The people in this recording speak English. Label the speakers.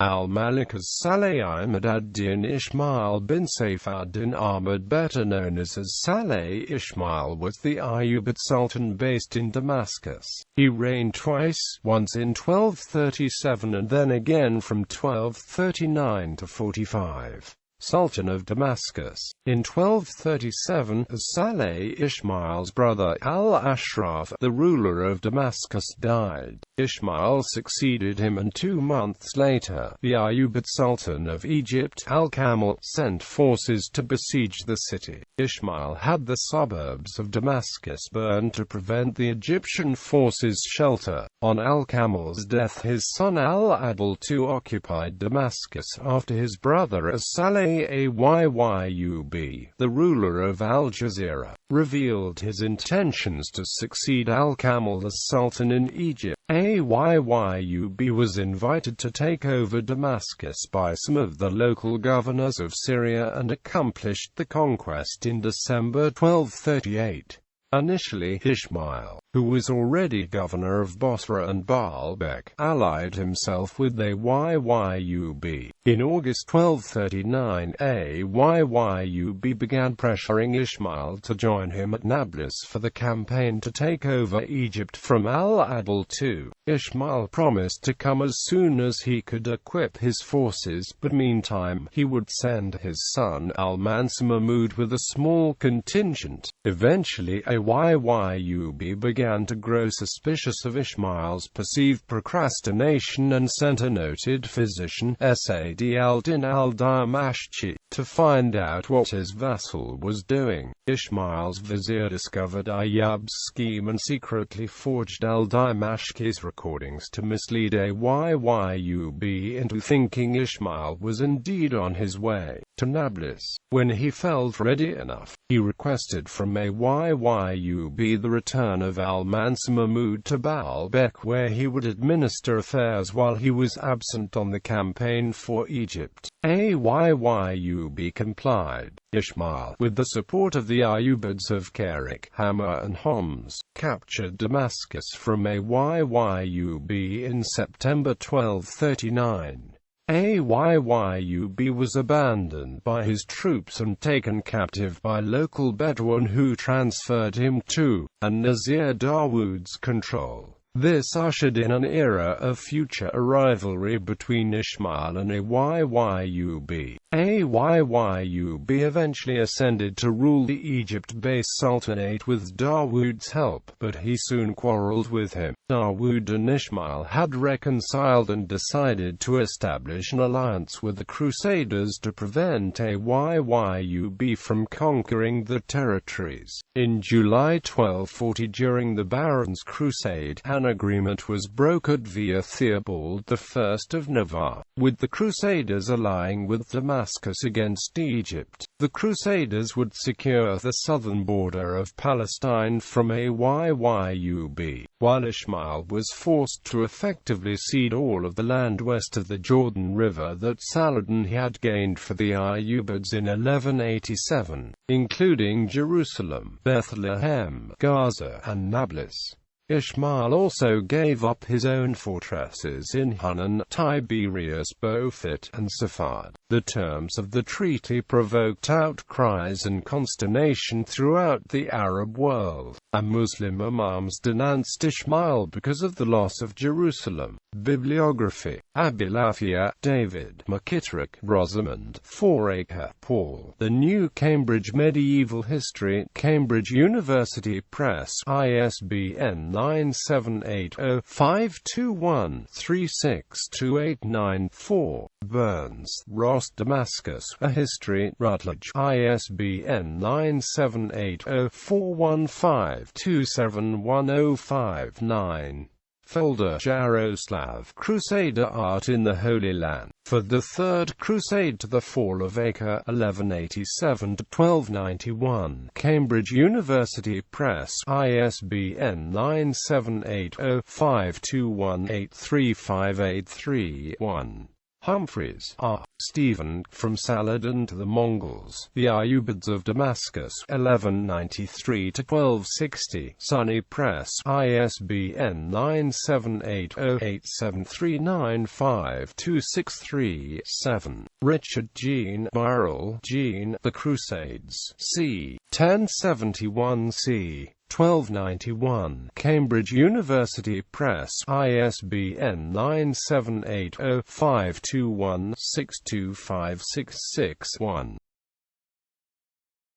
Speaker 1: Al-Malik As-Salih Imad ad-Din Ismail bin Saif ad-Din Ahmad, better known as As-Salih Ismail, was the Ayyubid sultan based in Damascus. He reigned twice, once in 1237 and then again from 1239 to 45. Sultan of Damascus. In 1237, As-Salih Ismail's brother Al-Ashraf, the ruler of Damascus, died. Ismail succeeded him, and 2 months later, the Ayyubid Sultan of Egypt, Al-Kamil, sent forces to besiege the city. Ismail had the suburbs of Damascus burned to prevent the Egyptian forces' shelter. On Al-Kamil's death, his son Al-Adil II occupied Damascus after his brother As-Salih Ayyub, the ruler of Al-Jazira, revealed his intentions to succeed Al-Kamil as sultan in Egypt. Ayyub was invited to take over Damascus by some of the local governors of Syria and accomplished the conquest in December 1238. Initially, Ismail, who was already governor of Bosra and Baalbek, allied himself with Ayyub. In August 1239, Ayyub began pressuring Ismail to join him at Nablus for the campaign to take over Egypt from Al-Adil II. Ismail promised to come as soon as he could equip his forces, but meantime, he would send his son Al-Mansur Mahmud with a small contingent. Eventually, Ayyub began to grow suspicious of Ismail's perceived procrastination and sent a noted physician, Saad al-Din al-Damascus, to find out what his vassal was doing. Ismail's vizier discovered Ayyub's scheme and secretly forged al-Damascus recordings to mislead Ayyub into thinking Ismail was indeed on his way to Nablus. When he felt ready enough, he requested from Ayyub the return of Al-Mansur Mahmud to Baalbek, where he would administer affairs while he was absent on the campaign for Egypt. Ayyub complied. Ismail, with the support of the Ayyubids of Karik, Hama and Homs, captured Damascus from Ayyub in September 1239. Ayyub was abandoned by his troops and taken captive by local Bedouin who transferred him to Nazir Dawood's control. This ushered in an era of future rivalry between Ismail and Ayyub. Ayyub eventually ascended to rule the Egypt-based sultanate with Dawood's help, but he soon quarreled with him. Dawood and Ismail had reconciled and decided to establish an alliance with the Crusaders to prevent Ayyub from conquering the territories. In July 1240, during the Barons' Crusade, an agreement was brokered via Theobald I of Navarre, with the Crusaders allying with Damascus against Egypt. The Crusaders would secure the southern border of Palestine from Ayyub, while Ismail was forced to effectively cede all of the land west of the Jordan River that Saladin had gained for the Ayyubids in 1187, including Jerusalem, Bethlehem, Gaza, and Nablus. Ismail also gave up his own fortresses in Hunan, Tiberias, Beaufort, and Safad. The terms of the treaty provoked outcries and consternation throughout the Arab world, and Muslim imams denounced Ismail because of the loss of Jerusalem. Bibliography: Abilafia, David, McKittrick, Rosamond, Foraker, Paul. The New Cambridge Medieval History, Cambridge University Press, ISBN 978-0-521-36289-4. Burns, Ross. Damascus, A History, Routledge, ISBN 978-0-415-271-059. Folder, Jaroslav, Crusader Art in the Holy Land. For the Third Crusade to the Fall of Acre, 1187–1291. Cambridge University Press, ISBN 978-0-521-83583-1. Humphreys, R. Stephen, From Saladin to the Mongols, The Ayyubids of Damascus, 1193–1260, Sunny Press, ISBN 978-087395-263-7. Richard Jean Myrrell, Jean, The Crusades, c. 1071 c. 1291, Cambridge University Press, ISBN 978-0521-62566-1.